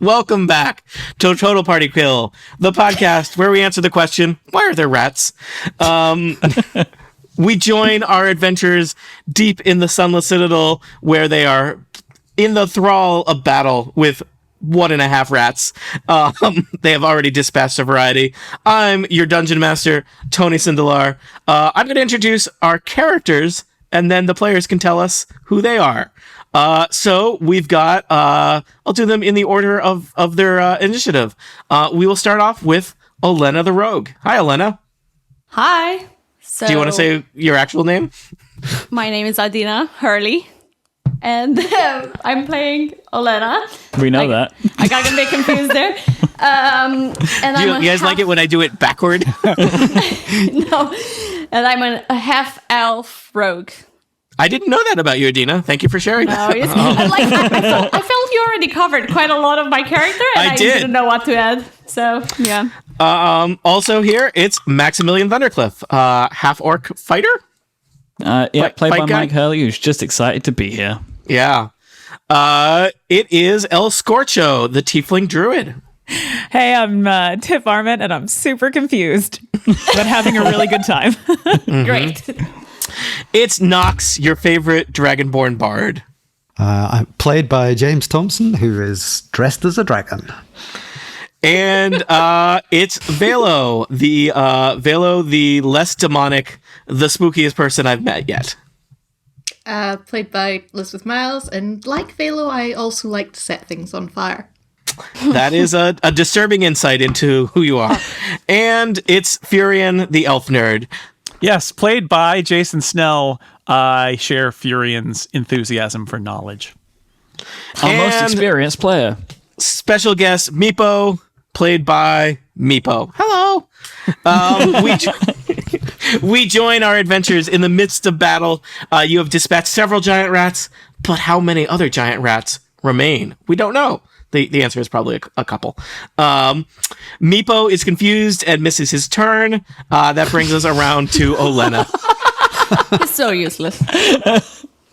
Welcome back to Total Party Kill, the podcast where we answer the question, why are there rats? We join our adventurers deep in the Sunless Citadel, where they are in the thrall of battle with 1.5 rats. They have already dispatched a variety. I'm your dungeon master, Tony Sindelar. I'm going to introduce our characters, and then the players can tell us who they are. So we've got, I'll do them in the order of their initiative. We will start off with Olena the Rogue. Hi, Olena. Hi. So, do you want to say your actual name? My name is Adina Hurley, and I'm playing Olena. We know that. I got a bit confused there. And you guys like it when I do it backward? No. And I'm a half-elf rogue. I didn't know that about you, Adina. Thank you for sharing that. I felt you already covered quite a lot of my character, and I didn't know what to add. So, yeah. Also here, it's Maximilian Thundercliff, half-orc fighter? Played by guy? Mike Hurley, who's just excited to be here. Yeah. It is El Scorcho, the tiefling druid. Hey, I'm Tiff Arment, and I'm super confused, but having a really good time. Mm-hmm. Great. It's Nox, your favorite Dragonborn bard. I'm played by James Thompson, who is dressed as a dragon. And it's Velo, the less demonic, the spookiest person I've met yet. Played by Elizabeth Miles, and like Velo, I also like to set things on fire. That is a disturbing insight into who you are. And it's Furion, the elf nerd. Yes, played by Jason Snell. I share Furion's enthusiasm for knowledge. Our most experienced player. Special guest, Meepo, played by Meepo. Hello. We join our adventures in the midst of battle. You have dispatched several giant rats, but how many other giant rats remain? We don't know. The answer is probably a couple. Meepo is confused and misses his turn. That brings us around to Olena. He's so useless.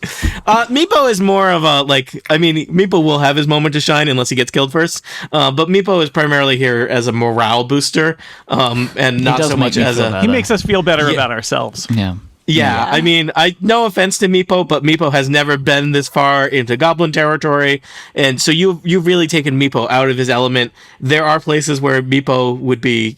Meepo is more of Meepo will have his moment to shine unless he gets killed first. But Meepo is primarily here as a morale booster, and not so much as a... He makes us feel better about ourselves. Yeah, I mean, no offense to Meepo, but Meepo has never been this far into goblin territory, and so you've really taken Meepo out of his element. There are places where Meepo would be,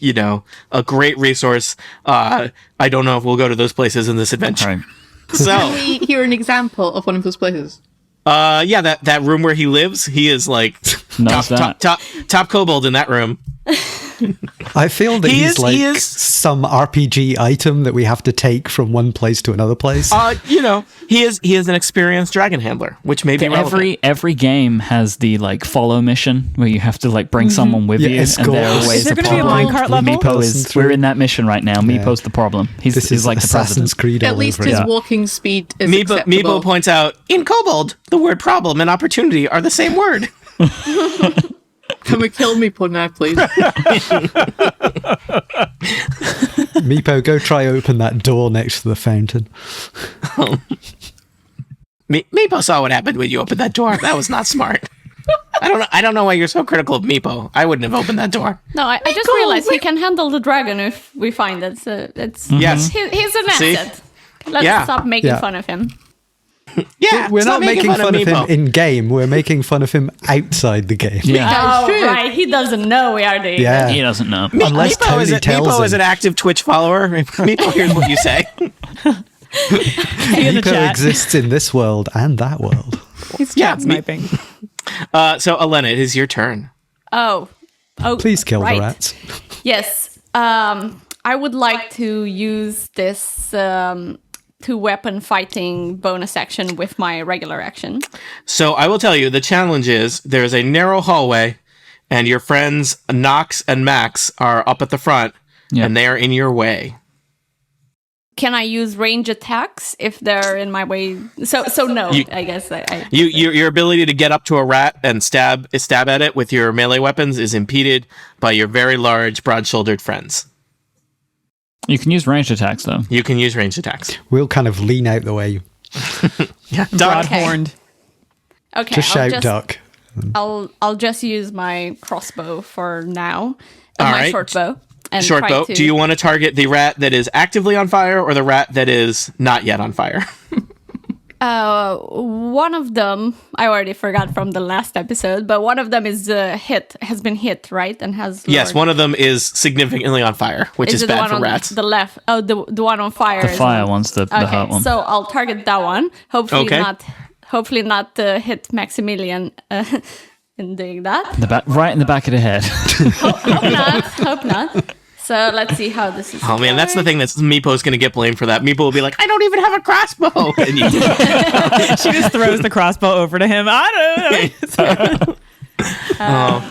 a great resource. I don't know if we'll go to those places in this adventure. Right. So, Can we hear an example of one of those places? that room where he lives, he is like top kobold in that room. I feel that he's some RPG item that we have to take from one place to another place. He is an experienced dragon handler, which may be relevant. Every game has the follow mission where you have to bring someone with you, and there are ways Is there going to be a minecart level? We're in that mission right now. Meepo's the problem. He's like Assassin's the Creed. At least his walking speed is acceptable. Meepo points out, in Kobold, the word problem and opportunity are the same word. Can we kill Meepo now, please? Meepo, go try open that door next to the fountain. Meepo saw what happened when you opened that door. That was not smart. I don't know why you're so critical of Meepo. I wouldn't have opened that door. No, I just realized he can handle the dragon if we find it. So yes. He's an asset. Let's stop making fun of him. Yeah, we're not making fun of him in game. We're making fun of him outside the game. Yeah. Right. He doesn't know we are doing Yeah. He doesn't know. Unless Tony tells him. Meepo is an active Twitch follower. Meepo hears what you say. Meepo exists in this world and that world. He's chat sniping. So, Elena, it is your turn. Oh, Please kill right. the rats. Yes. I would like to use this two-weapon fighting bonus action with my regular action. So I will tell you, the challenge is there's a narrow hallway, and your friends Nox and Max are up at the front, and they are in your way. Can I use range attacks if they're in my way? So no, I guess. Your ability to get up to a rat and stab at it with your melee weapons is impeded by your very large, broad-shouldered friends. You can use ranged attacks, though. You can use ranged attacks. We'll kind of lean out the way. Yeah, Broad-horned. Okay. Just shout duck. I'll just use my crossbow for now. All My right. short bow. And Short try bow. to- Do you want to target the rat that is actively on fire or the rat that is not yet on fire? One of them, I already forgot from the last episode, but one of them is has been hit, right? And has Yes, lured. one of them is significantly on fire, which is it the bad one for on rats. the left? Oh, the one on fire. The is fire on- one's the Okay, hurt one. so I'll target that one. Hopefully Okay. not. Hopefully not hit Maximilian in doing that. Right in the back of the head. Hope not. Hope not. So let's see how this is. Oh man, that's the thing that's Meepo's going to get blamed for that. Meepo will be like, I don't even have a crossbow. And you, She just throws the crossbow over to him. I don't know.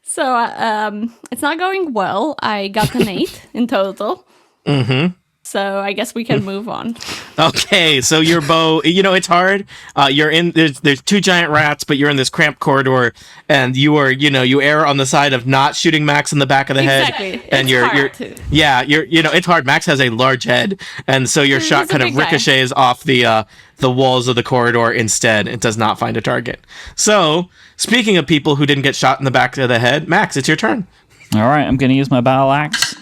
So it's not going well. I got an 8 in total. Mm-hmm. So I guess we can move on. okay, so your bow, it's hard. You're in, there's 2 giant rats, but you're in this cramped corridor, and you err on the side of not shooting Max in the back of the Exactly. head. And It's hard to. it's hard. Max has a large head, and so your shot He's a kind of big guy. ricochets off the walls of the corridor instead. It does not find a target. So, speaking of people who didn't get shot in the back of the head, Max, it's your turn. All right, I'm going to use my battle axe,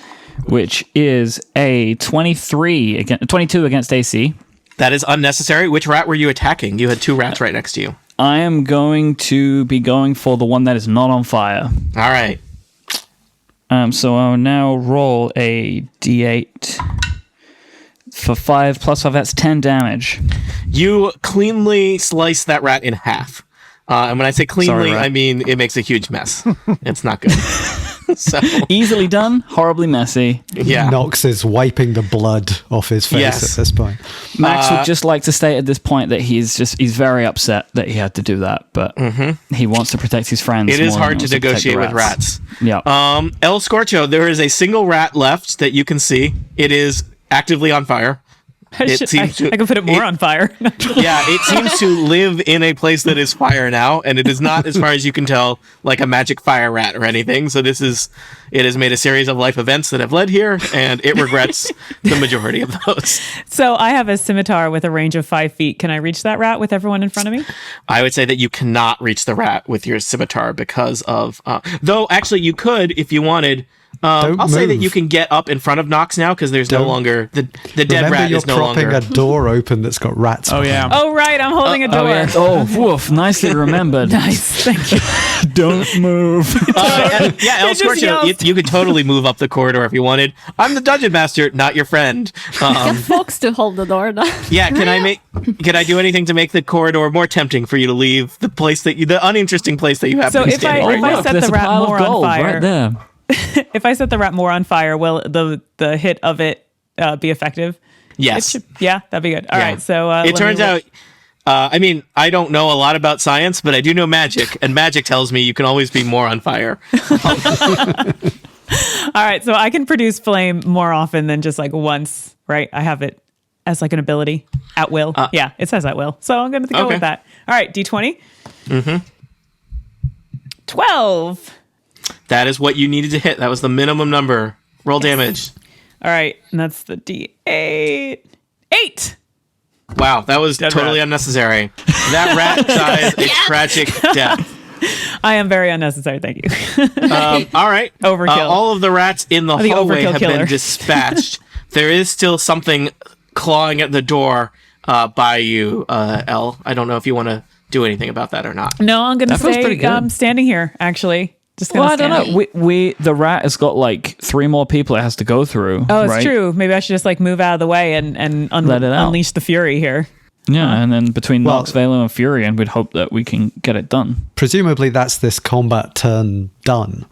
which is a 22 against AC. That is unnecessary. Which rat were you attacking? You had 2 rats right next to you. I am going to be going for the one that is not on fire. All right. So I'll now roll a d8 for 5 plus 5. That's 10 damage. You cleanly slice that rat in half. And when I say cleanly, Sorry, rat. I mean it makes a huge mess. It's not good. So, Easily done, horribly messy. yeah. Nox is wiping the blood off his face Yes. at this point. Max would just like to state at this point that he's very upset that he had to do that, but he wants to protect his friends. It is more than hard he to wants protect the negotiate with rats. Yeah. El Scorcho, there is a single rat left that you can see. It is actively on fire. I could put it more on fire. Yeah, it seems to live in a place that is fire now, and it is not, as far as you can tell, like a magic fire rat or anything. So it has made a series of life events that have led here, and it regrets the majority of those. So I have a scimitar with a range of 5 feet. Can I reach that rat with everyone in front of me? I would say that you cannot reach the rat with your scimitar because of... though, actually, you could if you wanted... I'll say that move. you can get up in front of Nox now because there's no Don't- longer... The dead Remember, rat you're is no propping longer... a door open that's got rats. Oh, behind yeah. Oh, right. I'm holding a door. Oh, woof. Nicely remembered. Nice. Thank you. Don't move. El It just Scorcho, yells. you could totally move up the corridor if you wanted. I'm the dungeon master, not your friend. Get folks to hold the door. Yeah, can I do anything to make the corridor more tempting for you to leave the place the uninteresting place that you have So to be if I- standing if right I now? set there's the a rat pile of more on gold fire. right there. If I set the rat more on fire, will the hit of it be effective? Yes. Yeah, that'd be good. All right. Yeah. So It turns out, I mean, I don't know a lot about science, but I do know magic, and magic tells me you can always be more on fire. All right, so I can produce flame more often than just like once, right? I have it as like an ability at will. Yeah, it says at will. So I'm going to go Okay. with that. All right, D20. Mm-hmm. 12. That is what you needed to hit. That was the minimum number. Roll damage. All right, and that's the D8. 8. Wow, that was Dead totally rat. unnecessary. That rat dies a tragic death. I am very unnecessary. Thank you. All right. Overkill. All of the rats in the the hallway overkill have killer. been dispatched. There is still something clawing at the door by you, Elle. I don't know if you want to do anything about that or not. No, I'm going to That feels pretty stay good. standing here, actually. Just gonna Well, I don't stand. know. The rat has got like 3 more people it has to go through. Oh, it's right? true. Maybe I should just like move out of the way and Let it out. unleash the fury here. Yeah, and then between Well- Nox, Velo, and Furion, we'd hope that we can get it done. Presumably, that's this combat turn done.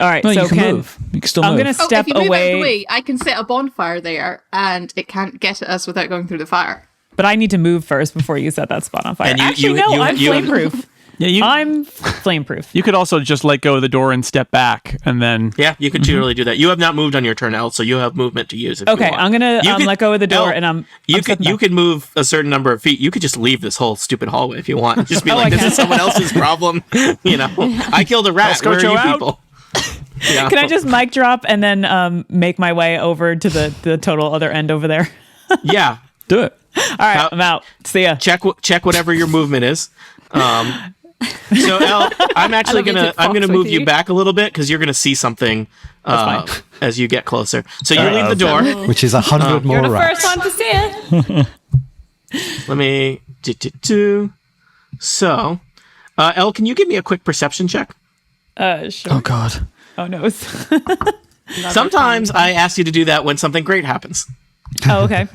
All right, No, so you can move. You can still I'm move. going to Oh, step if you move out of away, the way, I can set a bonfire there, and it can't get at us without going through the fire. but I need to move first before you set that spot on fire. And you- Actually, you- no, you- I'm you- flameproof. Yeah, I'm flameproof. you could also just let go of the door and step back, and then Yeah, you could totally do that. You have not moved on your turn, Elle, so you have movement to use. If Okay, you want. I'm gonna You could- let go of the door, Elle, and I'm You stepping back. could move a certain number of feet. You could just leave this whole stupid hallway if you want. Just be Oh, like, I this can. is someone else's problem. You know, I killed a rat. Where are Scorcho you out. people? Yeah. Can I just mic drop and then make my way over to the total other end over there? Yeah. Do it. All right, I'm out. See ya. Check whatever your movement is. So Elle, I'm actually gonna move you back a little bit because you're gonna see something as you get closer. So you leave the door, which is 100 more You're the rats. first one to see it. Let me do. So, Elle, can you give me a quick perception check? Sure. Oh God. Oh no. Sometimes I ask you to do that when something great happens. Oh, okay.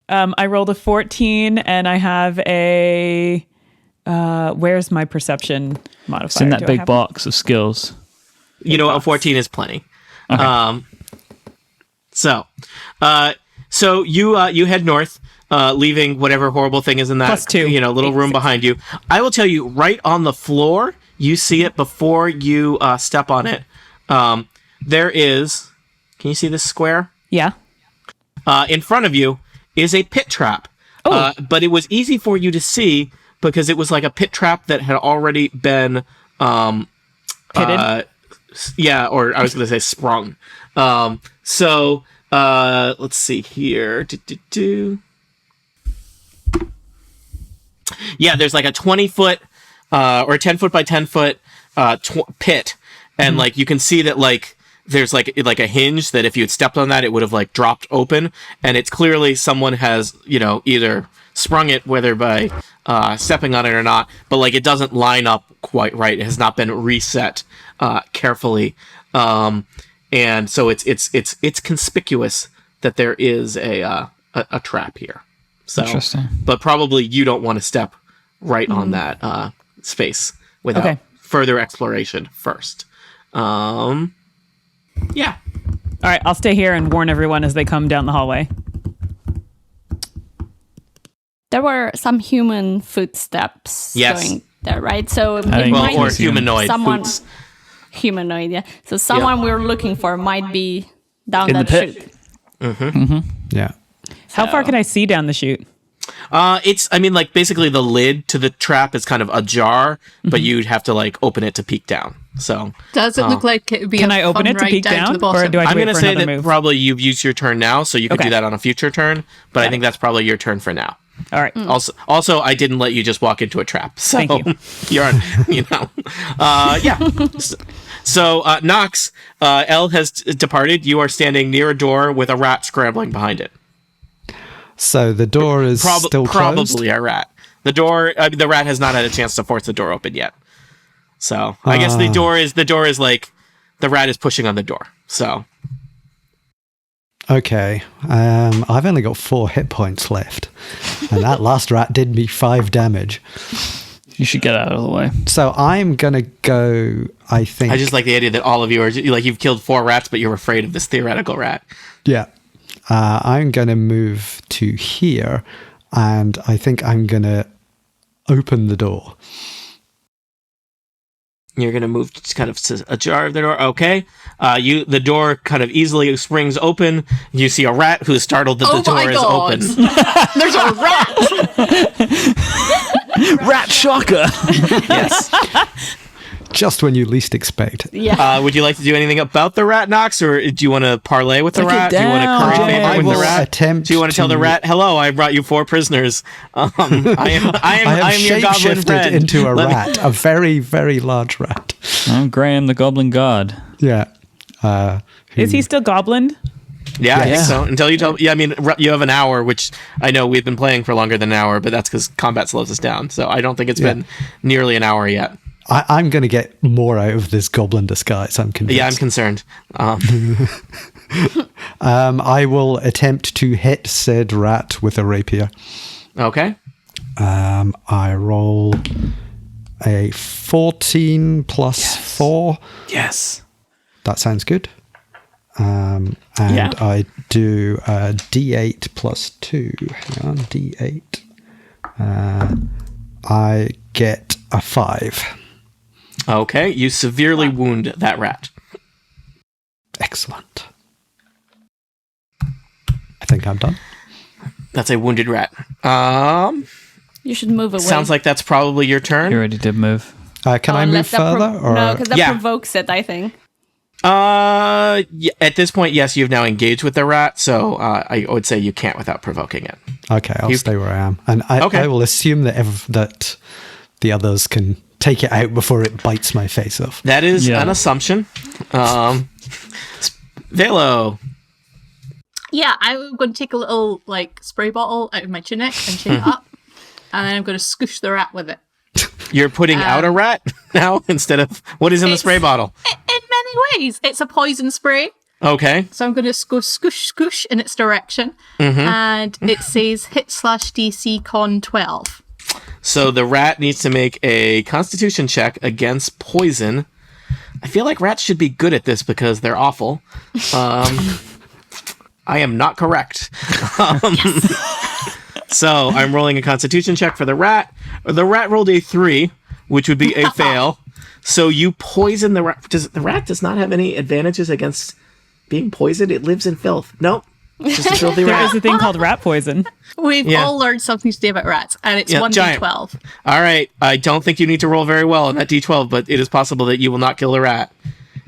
I rolled a 14 and I have a where's my perception modifier? It's in that Do I big have box of skills. You know, a 14 is plenty. Okay. So you head north, leaving whatever horrible thing is in that +2. Little room behind you. I will tell you, right on the floor, you see it before you step on it. There is. Can you see this square? Yeah. In front of you is a pit trap. But it was easy for you to see because it was like a pit trap that had already been Pitted? or I was going to say sprung. So let's see here. Yeah, there's like a 20-foot or 10-foot by 10-foot pit, and like you can see that like there's like a hinge that if you had stepped on that, it would have like dropped open, and it's clearly someone has either sprung it, whether by stepping on it or not, but like it doesn't line up quite right. It has not been reset carefully, and so it's conspicuous that there is a trap here. So, Interesting. But probably you don't want to step right on that space without further exploration first. Yeah. All right, I'll stay here and warn everyone as they come down the hallway. There were some human footsteps going there, right? So it might or humanoid someone boots. Humanoid, yeah. So someone we're looking for might be down In the that pit. chute. Yeah. How far can I see down the chute? Like basically the lid to the trap is kind of ajar, but you'd have to like open it to peek down. So Does it look like it would be Can a I open fun it to ride peek down down, to the bottom? or do I have I'm to wait going to for say another that move? probably you've used your turn now, so you could do Okay. that on a future turn, but I think that's probably your turn for now. All right. Also, I didn't let you just walk into a trap. So Thank you. you're on, yeah. So, Nox, Elle has departed. You are standing near a door with a rat scrambling behind it. So the door is still closed? Probably a rat. The rat has not had a chance to force the door open yet. So I guess the door is like the rat is pushing on the door. So Okay. I've only got 4 hit points left. And that last rat did me 5 damage. You should get out of the way. So I'm going to go, I think... I just like the idea that all of you are like you've killed 4 rats, but you're afraid of this theoretical rat. Yeah. I'm going to move to here, and I think I'm going to open the door. You're going to move kind of ajar of the door. Okay. The door kind of easily springs open. You see a rat who is startled that the door is open. There's a rat! Rat shocker. Yes. Just when you least expect it. Yeah. Would you like to do anything about the rat, Nox, or do you want to parlay with the Take it rat? Do you want to down, curry Jay. favor I with will the rat? attempt Do you want to tell the rat, "Hello, I brought you 4 prisoners. I am your goblin shapeshifted friend." into a rat, a very, very large rat. Oh, Graham, the Goblin God. Yeah. Is he still goblin? Yeah, I think Yes. so. Until you tell. Yeah, I mean, you have an hour, which I know we've been playing for longer than an hour, but that's because combat slows us down. So I don't think it's been nearly an hour yet. I'm going to get more out of this goblin disguise, I'm convinced. Yeah, I'm concerned. I will attempt to hit said rat with a rapier. Okay. I roll a 14 plus 4. Yes. That sounds good. And I do a D8 plus 2. Hang on, D8. I get a 5. Okay, you severely wound that rat. Excellent. I think I'm done. That's a wounded rat. You should move away. Sounds like that's probably your turn. You already did move. Can I move Unless that further? no, because that Yeah. provokes it, I think. At this point, yes, you've now engaged with the rat, so I would say you can't without provoking it. Okay, I'll stay where I am. And I will assume that the others can take it out before it bites my face off. That is an assumption. Velo. Yeah, I'm going to take a little spray bottle out of my tunic and shake it up, and then I'm going to scoosh the rat with it. You're putting out a rat now instead of what is in the spray bottle? In many ways, it's a poison spray. Okay. So I'm going to go scoosh, scoosh in its direction, and it says hit/DC con 12. So the rat needs to make a Constitution check against poison. I feel like rats should be good at this because they're awful. I am not correct. So I'm rolling a Constitution check for the rat. The rat rolled a 3, which would be a fail. So you poison the rat. The rat does not have any advantages against being poisoned. It lives in filth. Nope. It's just a filthy There rat. is a thing called rat poison. We've all learned something today about rats, and it's 1d12. All right. I don't think you need to roll very well on that d12, but it is possible that you will not kill the rat.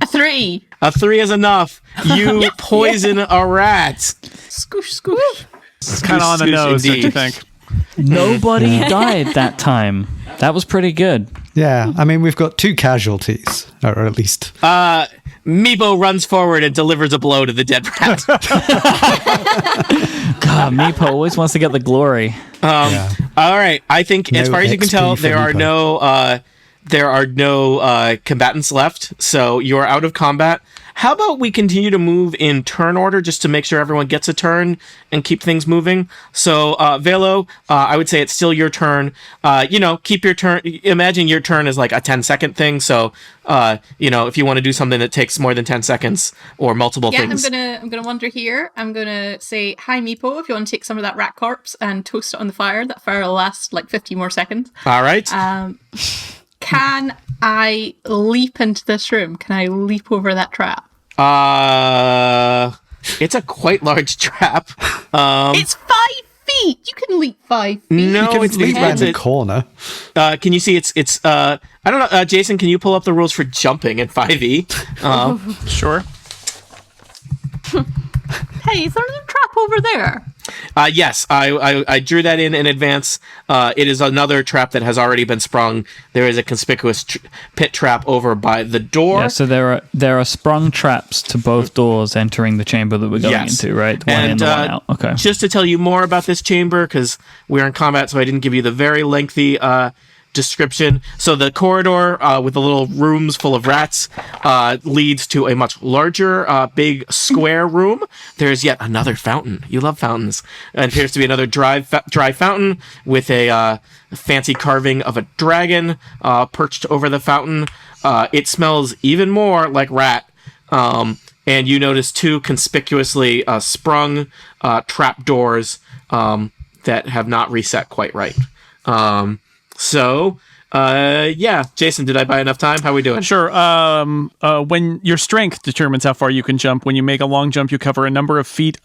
A 3. A 3 is enough. You poison a rat. Scoosh, scoosh. It's kind of on the nose, don't you think? Nobody died that time. That was pretty good. Yeah, I mean, we've got 2 casualties, or at least. Meepo runs forward and delivers a blow to the dead rat. God, Meepo always wants to get the glory. All right. I think, as No far as you can XP tell, for there are no combatants left, so you're out of combat. How about we continue to move in turn order just to make sure everyone gets a turn and keep things moving? So, Velo, I would say it's still your turn. Keep your turn. Imagine your turn is like a 10-second thing. So, if you want to do something that takes more than 10 seconds or multiple things. I'm gonna wander here. I'm gonna say, hi, Meepo, if you want to take some of that rat corpse and toast it on the fire. That fire will last like 50 more seconds. All right. Can I leap into this room? Can I leap over that trap? It's a quite large trap. It's 5 feet. You can leap 5 feet. No, You can it's leap around the it's corner. can you see it's I don't know, Jason, can you pull up the rules for jumping in 5e? Sure. Hey, is there a trap over there? Yes, I drew that in advance. It is another trap that has already been sprung. There is a conspicuous pit trap over by the door. Yeah, so there are sprung traps to both doors entering the chamber that we're going into, right? The one in, the one out. Okay. Just to tell you more about this chamber, because we're in combat, so I didn't give you the very lengthy description. So the corridor with the little rooms full of rats leads to a much larger, big square room. There's yet another fountain. You love fountains. It appears to be another dry fountain with a fancy carving of a dragon perched over the fountain. It smells even more like rat. And you notice 2 conspicuously sprung trap doors that have not reset quite right. Jason, did I buy enough time? How are we doing? Sure. When your strength determines how far you can jump, when you make a long jump, you cover a number of feet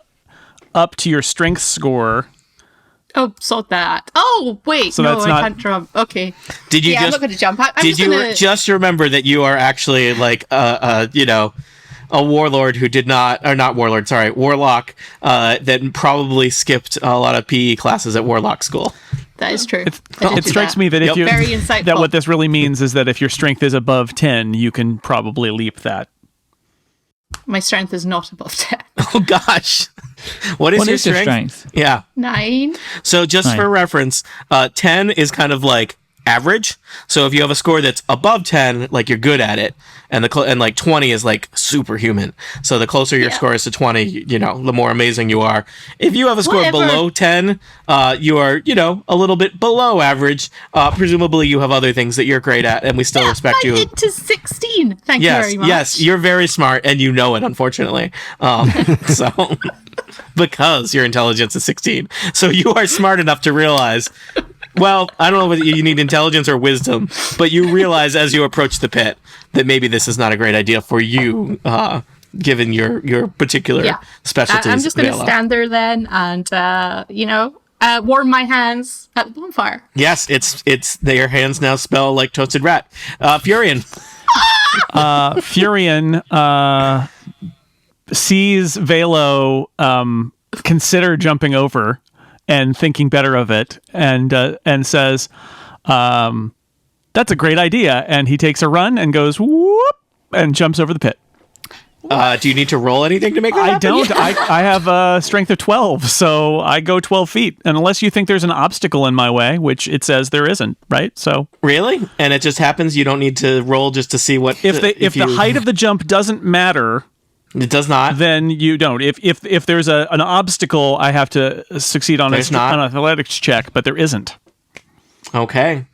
up to your strength score. Oh, so that. Oh, wait. So no, that's I not- can't jump. Okay. Did you I'm not going to jump. just remember that you are actually like a warlord who did not, or not warlord, sorry, warlock that probably skipped a lot of PE classes at warlock school. That is true. It strikes me that if you Very insightful. that what this really means is that if your strength is above 10, you can probably leap that. My strength is not above 10. Oh gosh. What is your strength? Yeah. 9. So just 9. for reference, 10 is kind of like average. So if you have a score that's above 10, like you're good at it, and like 20 is like superhuman. So the closer your score is to 20, the more amazing you are. If you have a score below 10, you are, a little bit below average. Presumably you have other things that you're great at, and we still respect you. Into 16. Thank you very much. Yes, you're very smart, and you know it, unfortunately. So because your intelligence is 16. So you are smart enough to realize, well, I don't know whether you need intelligence or wisdom, but you realize as you approach the pit that maybe this is not a great idea for you, given your particular specialties. I'm just going to stand there then and, warm my hands at the bonfire. Yes, it's their hands now smell like toasted rat. Furion. Furion sees Velo consider jumping over and thinking better of it, and says, "That's a great idea." And he takes a run and goes whoop and jumps over the pit. Do you need to roll anything to make that I happen? don't. I have a strength of 12, so I go 12 feet. And unless you think there's an obstacle in my way, which it says there isn't, right? So Really? And it just happens? You don't need to roll just to see what... if the height of the jump doesn't matter, It does not. then you don't. If there's an obstacle, I have to succeed on There's not. an athletics check, but there isn't. Okay.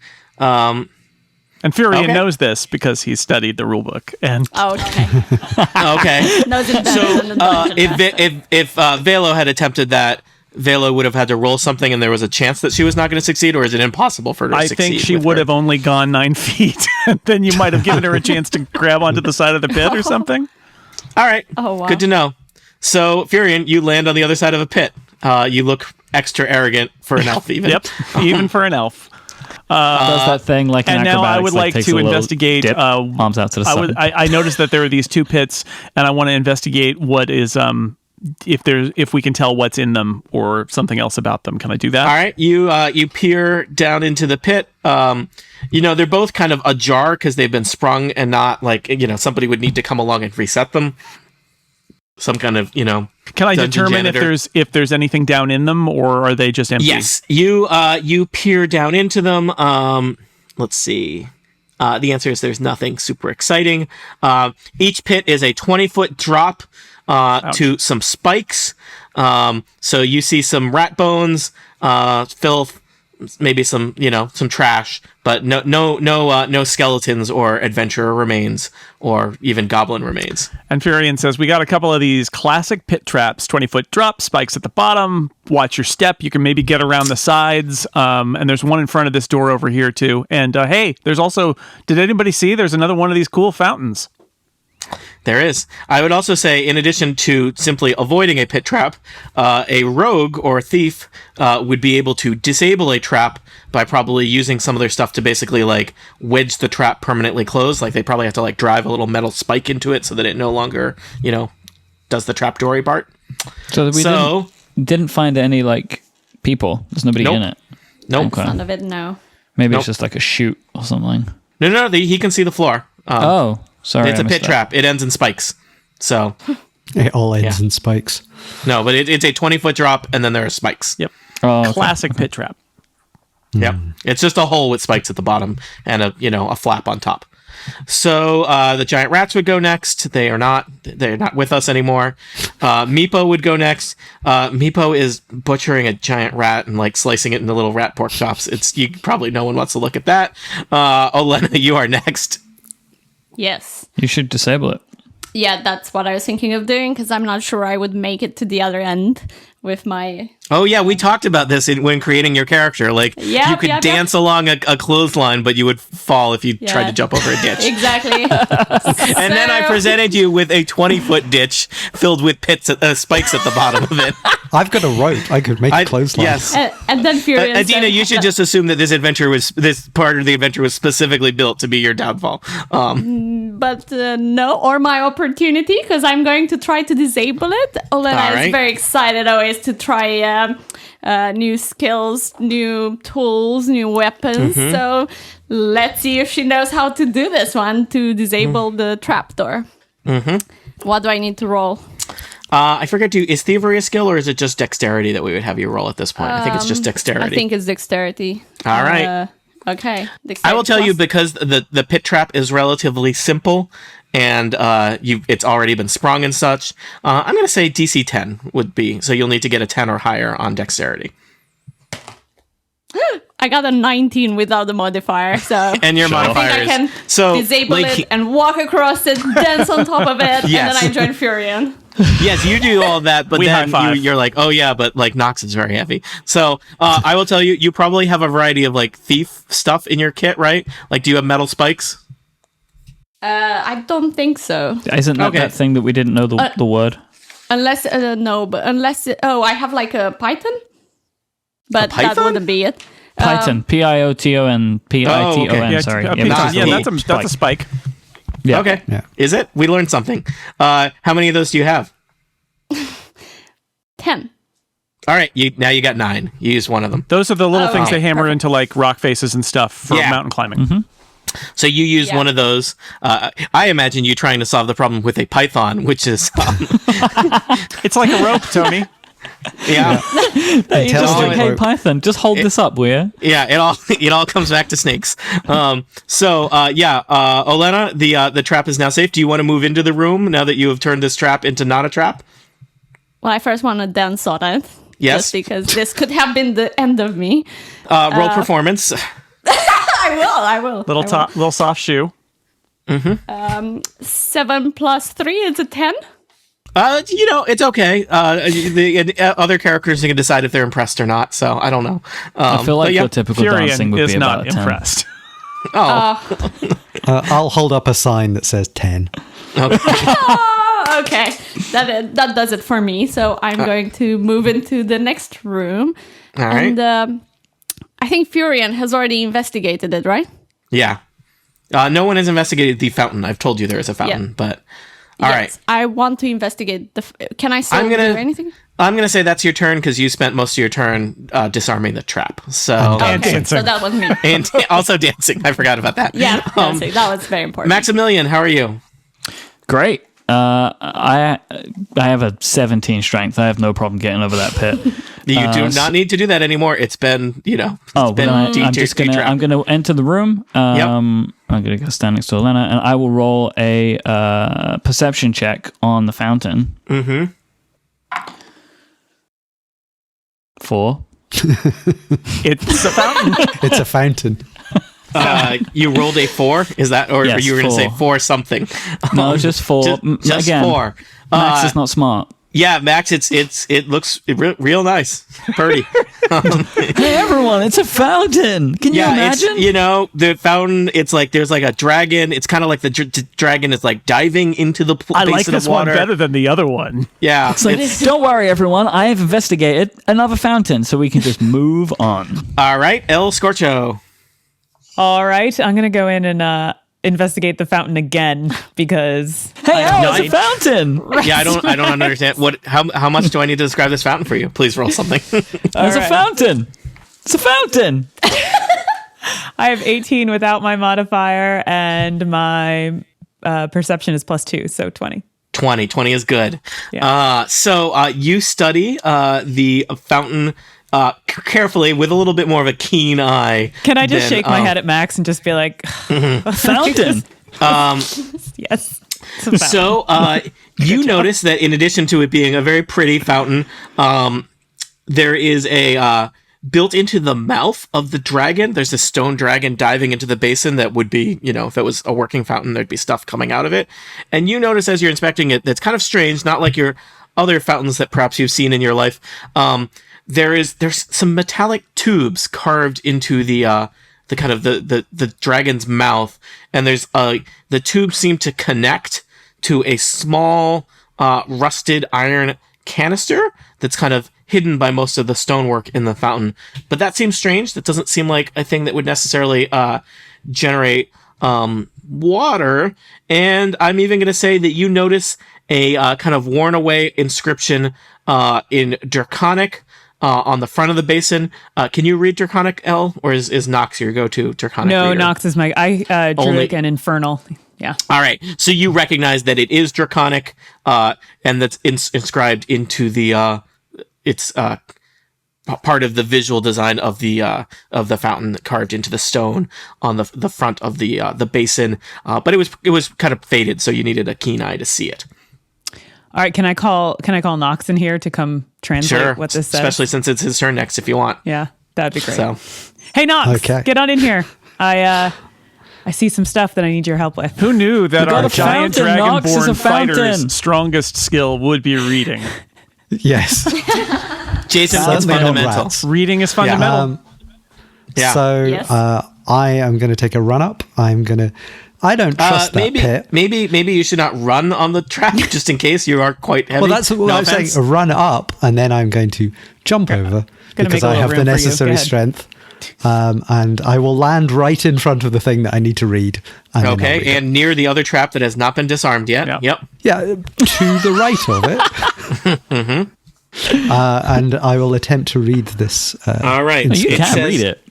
And Furion Okay. knows this because he's studied the rule book. And Okay. Okay. Knows it better than the dungeon if Velo had attempted that, Velo would have had to roll something and there was a chance that she was not going to succeed, or is it impossible for her to I succeed? think she with would her? have only gone 9 feet. And then you might have given her a chance to grab onto the side of the pit or something. All right. Oh, wow. Good to know. So, Furion, you land on the other side of a pit. You look extra arrogant for an elf, even. Yep. Even for an elf. Does that thing like an and now I acrobatics, would like takes to a little investigate. dip, arms out to the side. I noticed that there are these 2 pits, and I want to investigate what is if we can tell what's in them or something else about them. Can I do that? All right. You peer down into the pit. They're both kind of ajar because they've been sprung and not like, somebody would need to come along and reset them. Some kind of, Can I dungeon determine janitor. if there's anything down in them, or are they just empty? Yes, you peer down into them. Let's see. The answer is there's nothing super exciting. Each pit is a 20-foot drop to some spikes. So you see some rat bones, filth, maybe some some trash, but no skeletons or adventurer remains or even goblin remains. And Furion says, we got a couple of these classic pit traps, 20-foot drop, spikes at the bottom. Watch your step. You can maybe get around the sides. And there's one in front of this door over here, too. And hey, there's also, did anybody see? There's another one of these cool fountains. There is. I would also say, in addition to simply avoiding a pit trap, a rogue or thief would be able to disable a trap by probably using some of their stuff to basically like wedge the trap permanently closed. Like they probably have to like drive a little metal spike into it so that it no longer, does the trapdoory part. So we didn't find any like people. There's nobody Nope. in it. Nope. Okay. None of it, no. Maybe Nope. it's just like a chute or something. No, he can see the floor. Oh, sorry. It's I a missed pit that. trap. It ends in spikes. So, It all ends Yeah. in spikes. no, but it's a 20-foot drop, and then there are spikes. Yep. Oh, okay. Classic pit trap. Yep. It's just a hole with spikes at the bottom and a flap on top. So the giant rats would go next. They're not with us anymore. Meepo would go next. Meepo is butchering a giant rat and like slicing it into little rat pork chops. Probably no one wants to look at that. Olena, you are next. Yes. You should disable it. Yeah, that's what I was thinking of doing, because I'm not sure I would make it to the other end with my... Oh yeah, we talked about this when creating your character. Like you could dance along a clothesline, but you would fall if you tried to jump over a ditch. Exactly. And then I presented you with a 20-foot ditch filled with spikes at the bottom of it. I've got a rope. I could make a clothesline. Yes. And then Furion Adina, you should just assume that this part of the adventure was specifically built to be your downfall. But no, or my opportunity, because I'm going to try to disable it. Olena All right. is very excited always to try new skills, new tools, new weapons. Mm-hmm. So let's see if she knows how to do this one to disable the trapdoor. Mm-hmm. What do I need to roll? I forget, is thievery a skill or is it just dexterity that we would have you roll at this point? I think it's just dexterity. I think it's dexterity. All right. Okay. I will tell you, plus- because the pit trap is relatively simple and it's already been sprung and such, I'm going to say DC 10 would be, so you'll need to get a 10 or higher on dexterity. I got a 19 without the modifier, so And your I modifier think I can is... So, disable like, it and walk across it, dance on top of it, Yes. and then I join Furion. yes, you do all that, but We then high-five. you're like, oh yeah, but like Nox is very heavy. So I will tell you, you probably have a variety of like thief stuff in your kit, right? Like, do you have metal spikes? I don't think so. Isn't that Okay. that thing that we didn't know the word? Unless, I have like a Python? But that python? wouldn't be it. Python. Piton. Piton. okay. Yeah, Sorry. Python. Yeah, Not yeah, the that's a spike. Yeah. Okay. Yeah. Is it? We learned something. How many of those do you have? 10. All right. Now you got 9. You used one of them. Those are the little things okay. they hammer into like rock faces and stuff for Yeah. mountain climbing. Mm-hmm. So you used one of those. I imagine you trying to solve the problem with a python, which is It's like a rope, Tony. yeah. Hey, just Intelligent like, hey, rope. Python, just hold this up, will you? Yeah, it all comes back to snakes. Olena, the trap is now safe. Do you want to move into the room now that you have turned this trap into not a trap? Well, I first want to dance on it. Yes. Just because this could have been the end of me. Roll performance. I will. Little soft shoe. 7 plus 3 is a 10. It's okay. The other characters can decide if they're impressed or not. So I don't know. I feel like yeah. your typical dancing Furion would is be not about a 10. impressed. I'll hold up a sign that says 10. Oh, okay. That does it for me. So I'm going to move into the next room. All right. And I think Furion has already investigated it, right? Yeah. No one has investigated the fountain. I've told you there is a fountain, Yeah. but all right. Yes, I want to investigate can I still do anything? I'm gonna say that's your turn because you spent most of your turn disarming the trap. So And Okay, dancing. so that was me. and also dancing. I forgot about that. Yeah, dancing. That was very important. Maximilian, how are you? Great. I have a 17 strength. I have no problem getting over that pit. You do not need to do that anymore. It's been, I'm gonna enter the room. I'm gonna go stand next to Elena, and I will roll a perception check on the fountain. Mm-hmm. 4. It's a fountain. It's a fountain. You rolled a 4. Is that, or Yes, you were going to say 4. 4 something? No, just 4. Just Again, 4. Max is not smart. Yeah, Max, it looks real nice, pretty. Hey everyone, it's a fountain. Can you imagine? It's, the fountain. It's like there's like a dragon. It's kind of like the dragon is like diving into the I base like of this the water. one better than the other one. Yeah, It's like, don't worry, everyone. I have investigated another fountain, so we can just move on. all right. El Scorcho. All right, I'm gonna go in and investigate the fountain again because Hey, it's a fountain. Yeah, I don't understand how much do I need to describe this fountain for you? Please roll something. It's a fountain. It's a fountain. I have 18 without my modifier, and my perception is +2, so 20. 20 is good. Yeah. So you study the fountain carefully with a little bit more of a keen eye. Can I just than, shake my head at Max and just be like, A fountain. yes. It's a fountain. So you notice that in addition to it being a very pretty fountain, there is a built into the mouth of the dragon. There's a stone dragon diving into the basin that would be, if it was a working fountain, there'd be stuff coming out of it. And you notice as you're inspecting it, that's kind of strange, not like your other fountains that perhaps you've seen in your life. There's some metallic tubes carved into the kind of the dragon's mouth, and there's the tubes seem to connect to a small rusted iron canister that's kind of hidden by most of the stonework in the fountain. But that seems strange. That doesn't seem like a thing that would necessarily generate water. And I'm even going to say that you notice a kind of worn away inscription in Draconic on the front of the basin. Can you read Draconic, El? Or is Nox your go-to Draconic No, reader? Nox is my Druidic Only- and Infernal. Yeah. All right. So you recognize that it is Draconic, and that's inscribed into the it's part of the visual design of the fountain carved into the stone on the front of the basin. But it was kind of faded, so you needed a keen eye to see it. All right. Can I call Nox in here to come translate Sure. what this says? Especially since it's his turn next, if you want. Yeah, that'd be great. So Hey, Nox, Okay. get on in here. I see some stuff that I need your help with. Who knew that got our a giant fountain, Nox, is a dragonborn fountain. fighter's strongest skill would be reading? Yes. Jason, it's Certainly not fundamental. rats. Reading is fundamental. Yeah. So Yes. I am going to take a run up. I don't trust that maybe pit. maybe you should not run on the track just in case you are quite heavy. Well, that's what No I'm offense. saying. A run up, and then I'm going to jump over because make a I little have the room for you. Go necessary ahead. strength. And I will land right in front of the thing that I need to read. And then I'll read it. And near the other trap that has not been disarmed yet. Yep. Yeah, to the right of it. And I will attempt to read this. All right. You can read it.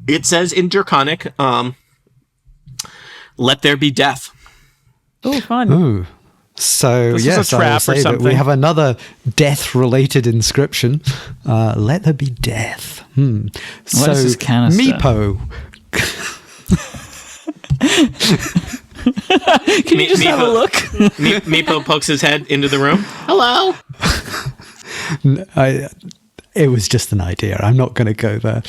It says in Draconic, let there be death. Oh, fun. Ooh. So, This is yes, a I will trap or say that we something. have another death-related inscription. Let there be death. What is this canister? Meepo. Can you just have a look? Meepo pokes his head into the room. Hello. It was just an idea. I'm not going to go there.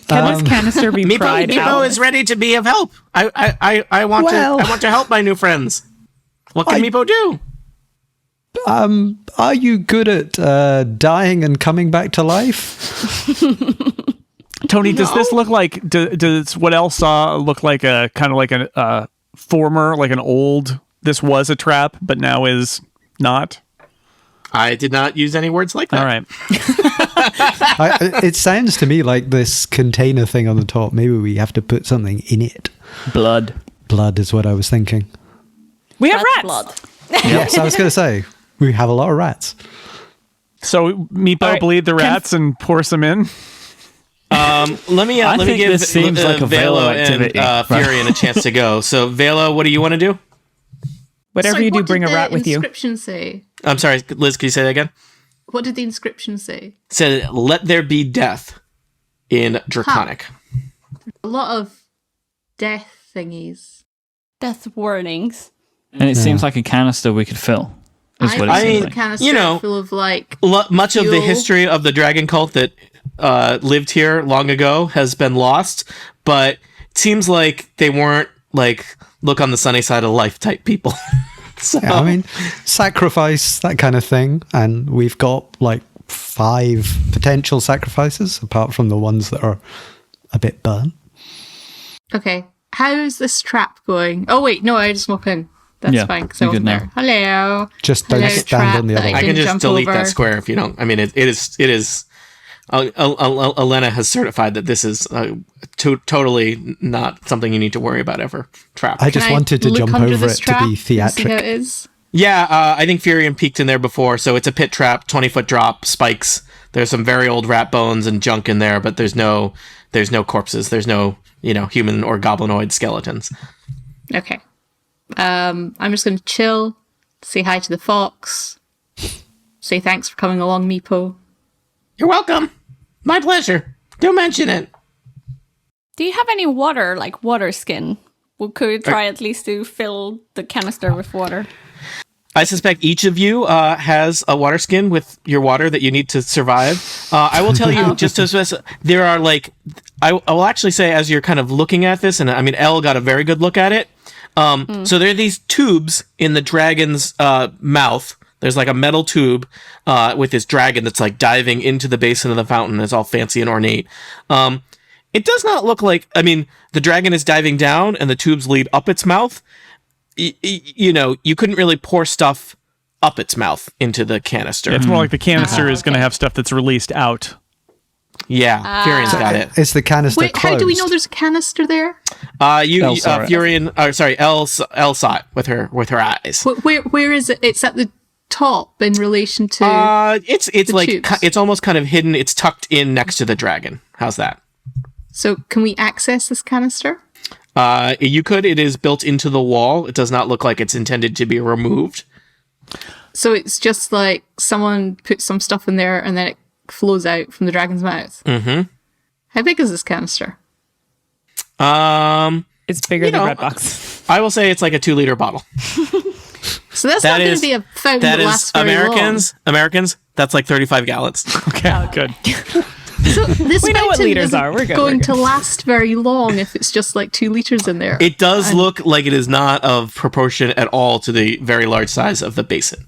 Can this canister be pried Meepo out? is ready to be of help. I want to help my new friends. What can Meepo do? Are you good at dying and coming back to life? Tony, does this look like? Does what Elsa look like a kind of like a former, like an old? This was a trap, but now is not. I did not use any words like that. All right. It sounds to me like this container thing on the top. Maybe we have to put something in it. Blood. Blood is what I was thinking. We have Rat rats. blood. Yes, I was going to say we have a lot of rats. So Meepo All right. bleed the rats and pour some in. Let me I think give this seems like a Velo Velo and activity. Furion a chance to go. So Velo, what do you want to do? Whatever Sorry, you do, what bring did a rat the with you. inscription say? I'm sorry, Liz. Can you say that again? What did the inscription say? It said, "Let there be death" in Draconic. A lot of death thingies. Death warnings. And it seems like a canister we could fill. Is what it I seems mean, like. Canister you know, full of like Much of the fuel. history of the dragon cult that lived here long ago has been lost, but it seems like they weren't like look on the sunny side of life type people. So, Yeah, I mean, sacrifice, that kind of thing. And we've got like 5 potential sacrifices, apart from the ones that are a bit burnt. Okay, how's this trap going? Oh wait, no, I just walk in. That's Yeah, fine because I you're good wasn't now. there. Hello. Just don't Hello, stand trap on the that other I one. I can didn't just jump delete over. that square if you don't. I mean, it is. Elena has certified that this is totally not something you need to worry about ever. Trap. I just Can I wanted to look jump under over this it to trap be and see how it theatric. is? Yeah, I think Furion peeked in there before, so it's a pit trap, 20-foot drop, spikes. There's some very old rat bones and junk in there, but there's no corpses. There's no, human or goblinoid skeletons. Okay. I'm just going to chill, say hi to the fox, say thanks for coming along, Meepo. You're welcome. My pleasure. Do mention it. Do you have any water, like water skin? Well, could we try at least to fill the canister with water? I suspect each of you has a water skin with your water that you need to survive. I will tell you, just as there are I will actually say as you're kind of looking at this, and I mean, Elle got a very good look at it. So there are these tubes in the dragon's mouth. There's like a metal tube with this dragon that's like diving into the basin of the fountain. It's all fancy and ornate. It does not look like, I mean, the dragon is diving down and the tubes lead up its mouth. You couldn't really pour stuff up its mouth into the canister. It's more like the canister is going to have stuff that's released out. Yeah, Furion's got it. Is the canister Wait, closed? how do we know there's a canister there? Elle saw it. Elle saw it with her eyes. Where is it? It's at the top in relation to... It's the like tubes. it's almost kind of hidden. It's tucked in next to the dragon. How's that? So can we access this canister? You could. It is built into the wall. It does not look like it's intended to be removed. So it's just like someone put some stuff in there and then it flows out from the dragon's mouth. Mm-hmm. How big is this canister? It's bigger than know, Redbox. I will say it's like a 2-liter bottle. So that's That not going is- to be a fountain That that is lasts very Americans. That's like 35 gallons. Okay, good. long. So this We know what fountain liters isn't are. We're good, going we're to last very long if it's just like 2 liters in there. It does look like it is not of proportion at all to the very large size of the basin.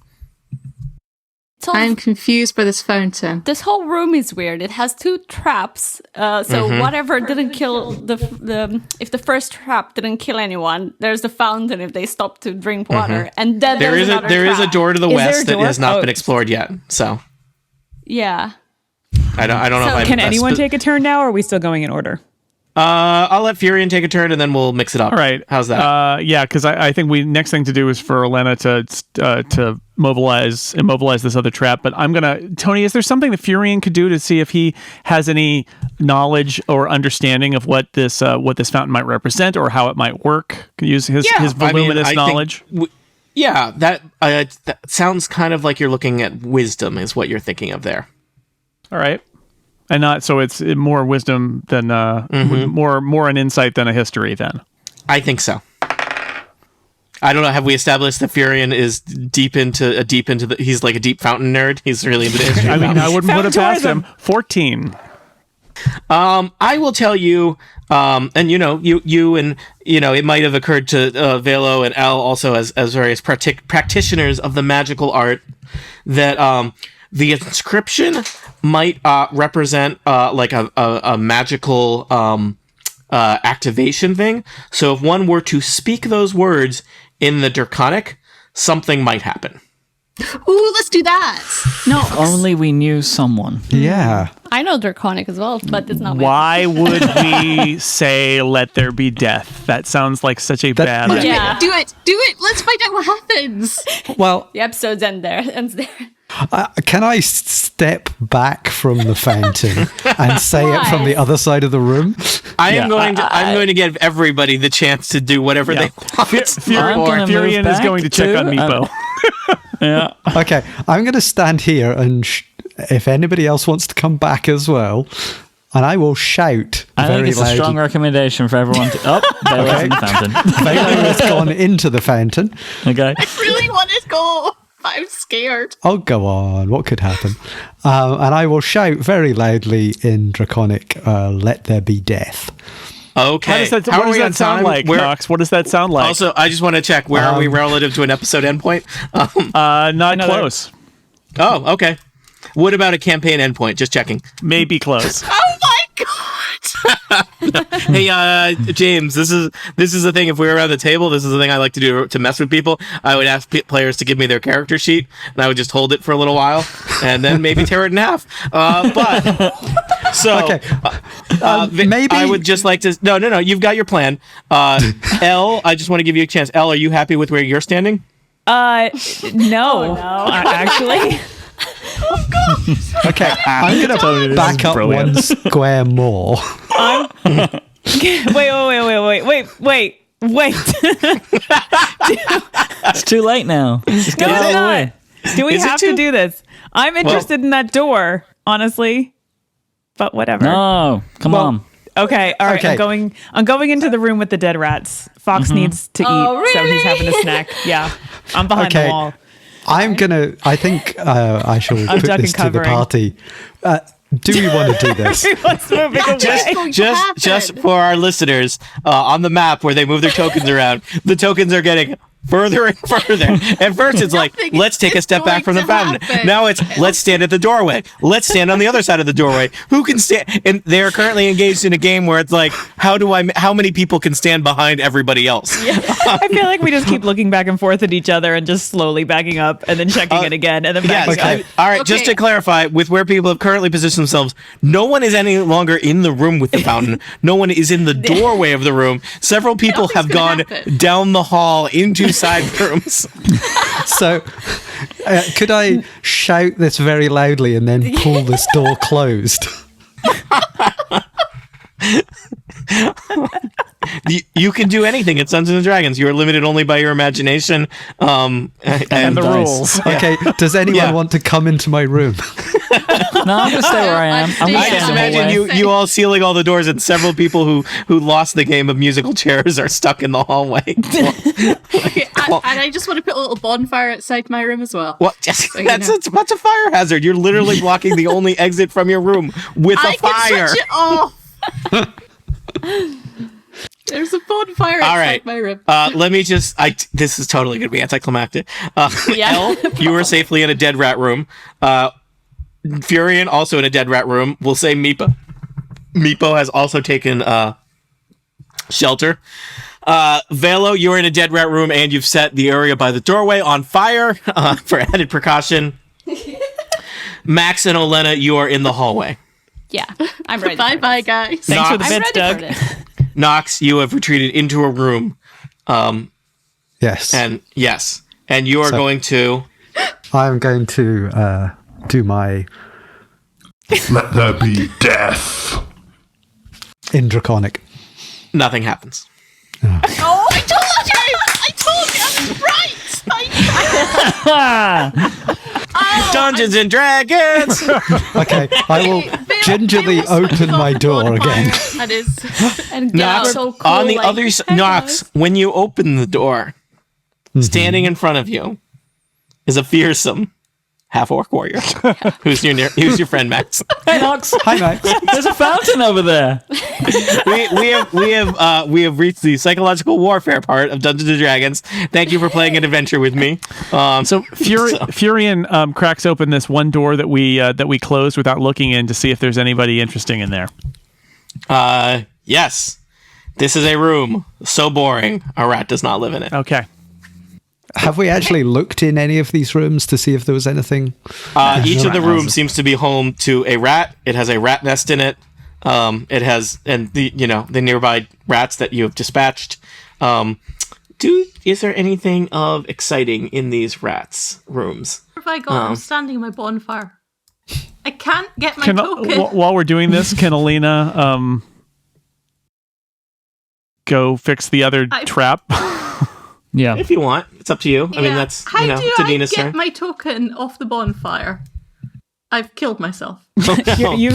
It's all- I'm confused by this fountain. this whole room is weird. It has 2 traps. So whatever didn't kill the if the first trap didn't kill anyone, there's the fountain if they stop to drink water, and then There there's is another a trap. door to the Is there a west that door? has not Oh. been explored yet. So Yeah. I don't know. If Can anyone take a turn now, or are we still going in order? I'll let Furion take a turn, and then we'll mix it up. All right. How's that? Yeah, because I think next thing to do is for Elena to immobilize this other trap. But Tony, is there something that Furion could do to see if he has any knowledge or understanding of what this fountain might represent or how it might work? Can use his voluminous knowledge. That sounds kind of like you're looking at wisdom, is what you're thinking of there. All right. And not so it's more wisdom than more an insight than a history. Then I think so. I don't know. Have we established that Furion is deep into the? He's like a deep fountain nerd. He's really into history. I mean, I wouldn't put it past him. 14. I will tell you, and you and it might have occurred to Velo and Al also as various practitioners of the magical art that the inscription might represent like a magical activation thing. So if one were to speak those words in the Draconic, something might happen. Ooh, let's do that. No. If only we knew someone. Yeah. I know Draconic as well, but it's not. Why would we say "Let there be death"? That sounds like such a bad idea. Yeah. Do it. Let's find out what happens. Well, The episode's ends there. can I step back from the fountain and say it from the other side of the room? I'm going to give everybody the chance to do whatever they want. Furion is going to check on Meepo. Yeah. Okay, I'm going to stand here and if anybody else wants to come back as well, and I will shout I very think it's loudly. a strong recommendation for everyone to... Oh, Bella's in the fountain. Velo has gone into the fountain. Okay. I really want to go, but I'm scared. Oh, go on. What could happen? And I will shout very loudly in Draconic, let there be death. Okay. What does that sound like, Knox? What does that sound like? Also, I just want to check, where are we relative to an episode endpoint? Not close. Oh, okay. What about a campaign endpoint? Just checking. Maybe close. Oh my god! Hey, James, this is the thing. If we were around the table, this is the thing I like to do to mess with people. I would ask players to give me their character sheet, and I would just hold it for a little while, and then maybe tear it in half. Okay. Maybe I would just like to. No. You've got your plan. Elle, I just want to give you a chance. Elle, are you happy with where you're standing? No. Actually. Okay, I'm going to back up one square more. Wait. It's too late now. Just get out of the way. Do we Is it have too- to do this? I'm interested in that door, honestly. But whatever. No, come on. Okay, all right. Okay. I'm going into the room with the dead rats. Fox needs to eat, so he's having a snack. Yeah, I'm behind the wall. I think I shall put ducking this to the covering. party. Do we want to do this? Everyone's moving away. Just for our listeners, on the map where they move their tokens around, the tokens are getting further and further. At first, it's like, Nothing let's take a is step back from going the to fountain. happen. Now it's, let's stand at the doorway. Let's stand on the other side of the doorway. Who can stand? And they're currently engaged in a game where it's like, how many people can stand behind everybody else? I feel like we just keep looking back and forth at each other and just slowly backing up and then checking it again and then backing up. All right, just to clarify, with where people have currently positioned themselves, no one is any longer in the room with the fountain. No one is in the doorway of the room. Several people have gone down the hall into side rooms. So, could I shout this very loudly and then pull this door closed? You can do anything at Dungeons and Dragons. You are limited only by your imagination and And the dice. rules. Okay, does anyone want to come into my room? No, I'm gonna stay where I am. I'm gonna I stay just in the imagine hallway. you all sealing all the doors, and several people who lost the game of musical chairs are stuck in the hallway. Okay, and I just want to put a little bonfire outside my room as well. Well, you that's know. a fire hazard. You're literally blocking the only exit from your room with a I fire. can switch it off. There's a bonfire outside All right. my room. Let me just. This is totally going to be anticlimactic. Elle, you were safely in a dead rat room. Furion also in a dead rat room. We'll say Meepo. Meepo has also taken shelter. Velo, you're in a dead rat room and you've set the area by the doorway on fire for added precaution. Max and Olena, you are in the hallway. Yeah, I'm ready. Bye, guys. Thanks for the Nox, bits, Doug. Nox, you have retreated into a room. Yes. And you are going to... I'm going to do my Let there be death. in Draconic. Nothing happens. Oh, I told you! I was right! Dungeons and Dragons! Okay, I will gingerly open my door again. That is. And get Nox, so cool, on the like, other side, "Hey, Nox, guys." when you open the door, standing in front of you is a fearsome half-orc warrior. Who's your friend, Max? Hey, Nox. Hi, Max. There's a fountain over there. we have reached the psychological warfare part of Dungeons and Dragons. Thank you for playing an adventure with me. Furion cracks open this one door that we closed without looking in to see if there's anybody interesting in there. Yes, this is a room so boring a rat does not live in it. Okay. Have we actually looked in any of these rooms to see if there was anything? Each of the rooms seems to be home to a rat. It has a rat nest in it. It has, and the nearby rats that you have dispatched. Is there anything of exciting in these rats rooms? Where have I got? I'm standing in my bonfire. I can't get my token. While we're doing this, can Alina go fix the other trap? Yeah. If you want, it's up to you. I mean, that's How do it's I Adina's get turn. my token off the bonfire? I've killed myself. You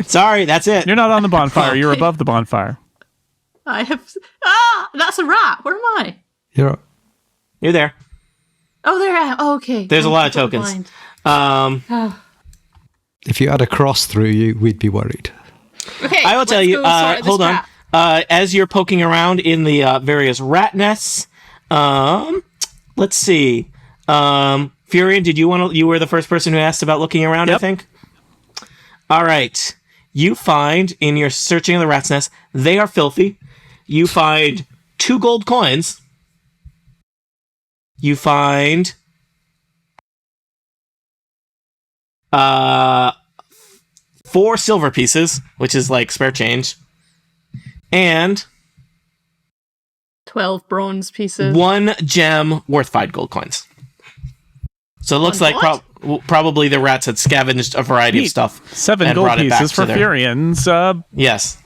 Sorry, that's it. You're not on the bonfire. You're above the bonfire. I have. That's a rat. Where am I? You're there. Oh, there I am. Oh, okay. There's a I'm lot of so tokens. blind. if you had a cross through you, we'd be worried. Okay, I will tell let's you. go sort this Hold on. trap. As you're poking around in the various rat nests, let's see. Furion, did you want to? You were the first person who asked about looking around. Yep. I think. All right. You find in your searching of the rat's nest, they are filthy. You find 2 gold coins. You find 4 silver pieces, which is like spare change, and 12 bronze pieces. 1 gem worth 5 gold coins. So it looks One like probably the rats had scavenged a variety of Neat. stuff. 7 and gold brought it back pieces for to their- Furion's Yes,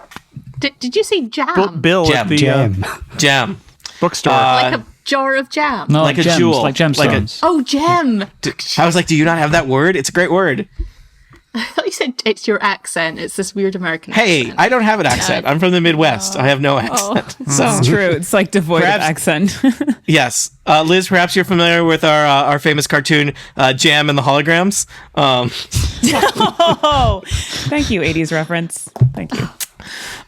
Did you say jam? bill Gem. at the Gem. gem. bookstore. Like a jar of jam? No, Like like a gems, jewel. like Like a- gemstones. Oh, gem. I was like, do you not have that word? It's a great word. I thought you said it's your accent. It's this weird American Hey, accent. I don't have an accent. I'm from the Midwest. I have no accent. So It's true. It's like devoid Perhaps- of accent. yes, Liz, perhaps you're familiar with our famous cartoon Jam and the Holograms. Oh, thank you, 80s reference. Thank you.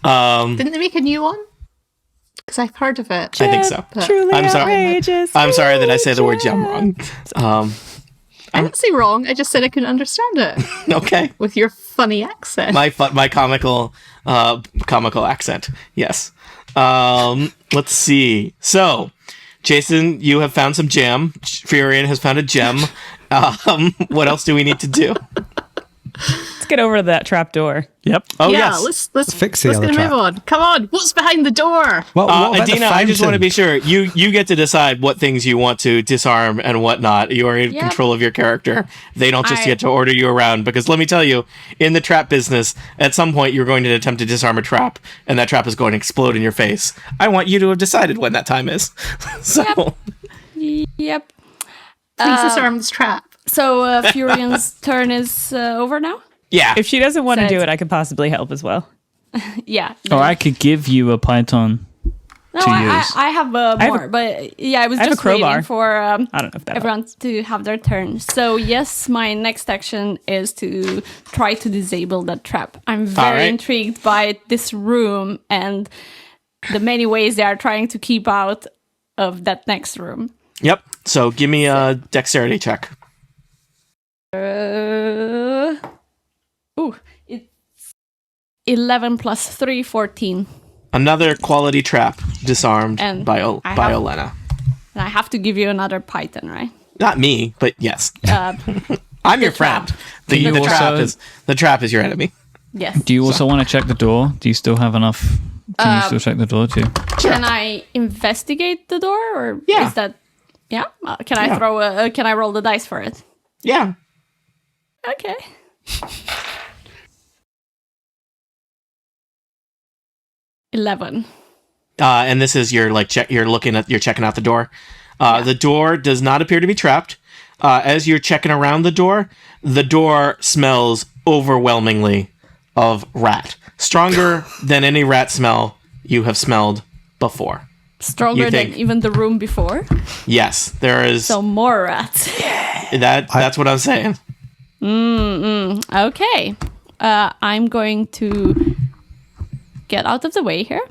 Didn't they make a new one? Because I've heard of it. I think so. Truly I'm sorry. outrageous. I'm sorry that I say the word jam wrong. I didn't say wrong. I just said I couldn't understand it Okay. with your funny accent. My comical accent. Yes. Let's see. So, Jason, you have found some jam. Furion has found a gem. What else do we need to do? Let's get over to that trap door. Yep. Oh yeah, yes. let's Fix the let's other get a move trap. on. Come on, what's behind the door? Well, what about the Adina, I just want to fountain? be sure you get to decide what things you want to disarm and what not. You are in Yep. control of your character. They don't just I- get to order you around because let me tell you, in the trap business, at some point you're going to attempt to disarm a trap, and that trap is going to explode in your face. I want you to have decided when that time is. So Yep. Please disarm this trap. So Furion's turn is over now? yeah, If she doesn't want to So do it's- it, I could possibly help as well. Yeah. Or I could give you a python. No, to I use. have have a- more, but yeah, I was I have a just waiting crowbar. for I don't know if that everyone to have their turn. So yes, my next action is to try to disable that trap. I'm very right. intrigued by this room and the many ways they are trying to keep out of that next room. yep. So give me a dexterity check. It's 11 plus 3, 14. Another quality trap disarmed And by I have- Olena. And I have to give you another python, right? Not me, but yes. I'm your friend. trap. The trap is your enemy. Yes. Do you also want to check the door? Do you still have enough? Can you still check the door too? Can I investigate the door, or Yeah. is that? Yeah. Can I throw? Can I roll the dice for it? Yeah. Okay. $11. And this is your you're checking out the door. The door does not appear to be trapped. As you're checking around the door smells overwhelmingly of rat. Stronger than any rat smell you have smelled before. Stronger than even the room before. Yes, there is. So more rats. That's what I'm saying. Okay. I'm going to get out of the way here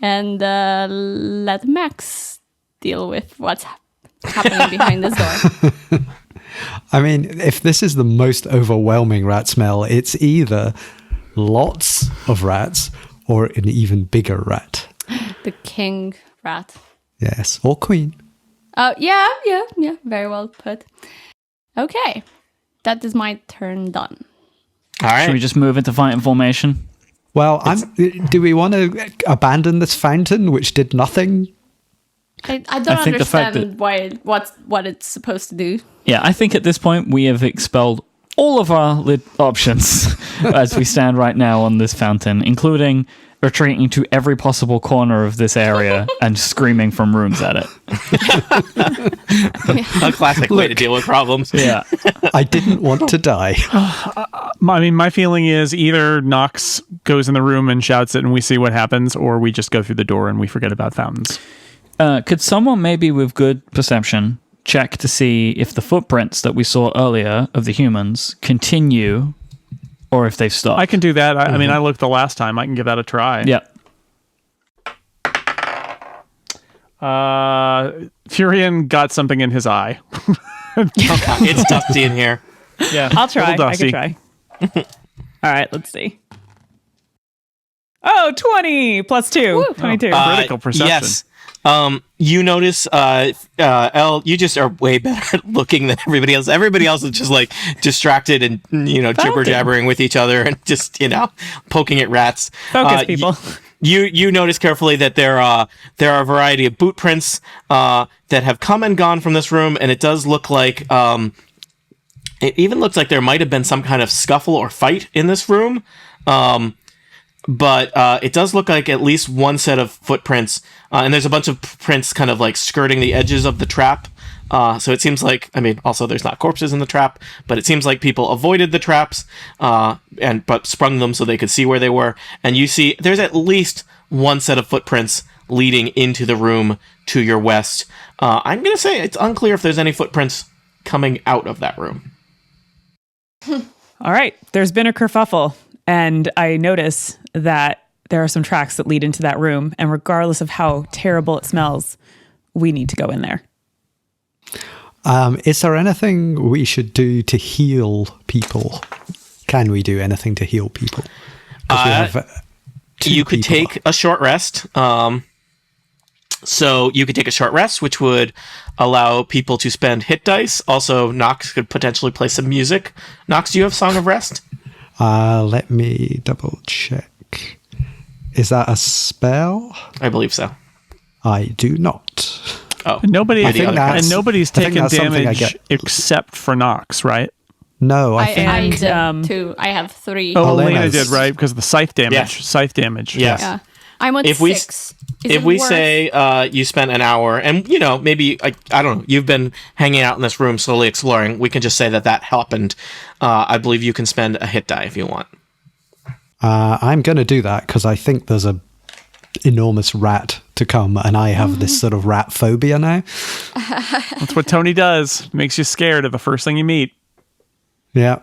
and let Max deal with what's happening behind this door. I mean, if this is the most overwhelming rat smell, it's either lots of rats or an even bigger rat. The king rat. Yes, or queen. Yeah. Very well put. Okay. That is my turn done. All right. Should we just move into fighting formation? Well, do we want to abandon this fountain, which did nothing? I don't I think the fact understand what it's supposed to do. Yeah, I think at this point we have expelled all of our options as we stand right now on this fountain, including retreating to every possible corner of this area and screaming from rooms at it. A classic way to deal with problems. Yeah. I didn't want to die. My feeling is either Nox goes in the room and shouts it and we see what happens, or we just go through the door and we forget about fountains. Could someone maybe with good perception check to see if the footprints that we saw earlier of the humans continue or if they've stopped? I can do that. I mean, I looked the last time. I can give that a try. Yeah. Furion got something in his eye. It's dusty in here. Yeah, I'll try. little I dusty. can try. All right, let's see. Oh, 20 plus 2. Woo. 22. Critical perception. Yes. You notice, Elle, you just are way better at looking than everybody else. Everybody else is just like distracted and, jibber jabbering with each other and just, poking at rats. Focus, people. You notice carefully that there are a variety of boot prints, that have come and gone from this room. And it does look like, it even looks like there might have been some kind of scuffle or fight in this room. But it does look like at least one set of footprints, and there's a bunch of prints kind of like skirting the edges of the trap. So it seems like, also there's not corpses in the trap, but it seems like people avoided the traps, but sprung them so they could see where they were. And you see there's at least one set of footprints leading into the room to your west. I'm going to say it's unclear if there's any footprints coming out of that room. All right, there's been a kerfuffle, and I notice that there are some tracks that lead into that room, and regardless of how terrible it smells, we need to go in there. Is there anything we should do to heal people? Can we do anything to heal people? 'Cause we have, you could people. take a short rest. So you could take a short rest, which would allow people to spend hit dice. Also, Nox could potentially play some music. Nox, do you have Song of Rest? Let me double check. Is that a spell? I believe so. I do not. Oh, Nobody's I think taken that's something I damage get. except for Nox, right? No, I think I did And, too. I have 3. Oh, Elena's- Elena did, right? Because of the scythe damage. Yeah. Scythe damage. Yes. Yeah. I'm on If we 6. If we say you spent an hour, and maybe I don't know, you've been hanging out in this room slowly exploring, we can just say that happened. I believe you can spend a hit die if you want. I'm going to do that because I think there's a enormous rat to come, and I have this sort of rat phobia now. That's what Tony does. Makes you scared of the first thing you meet. Yeah.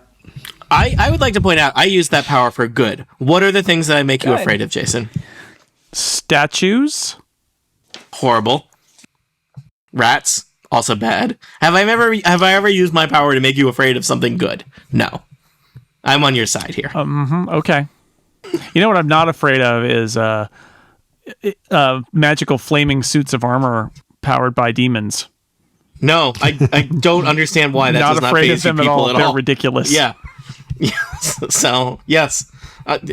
I would like to point out, I use that power for good. What are the things that I make you afraid of, Jason? Statues? Horrible. Rats, also bad. Have I ever used my power to make you afraid of something good? No. I'm on your side here. Okay. You know what I'm not afraid of is magical flaming suits of armor powered by demons. No, I don't understand why that Not does not afraid phase of them you at people all. at They're all. ridiculous. Yeah. So, yes.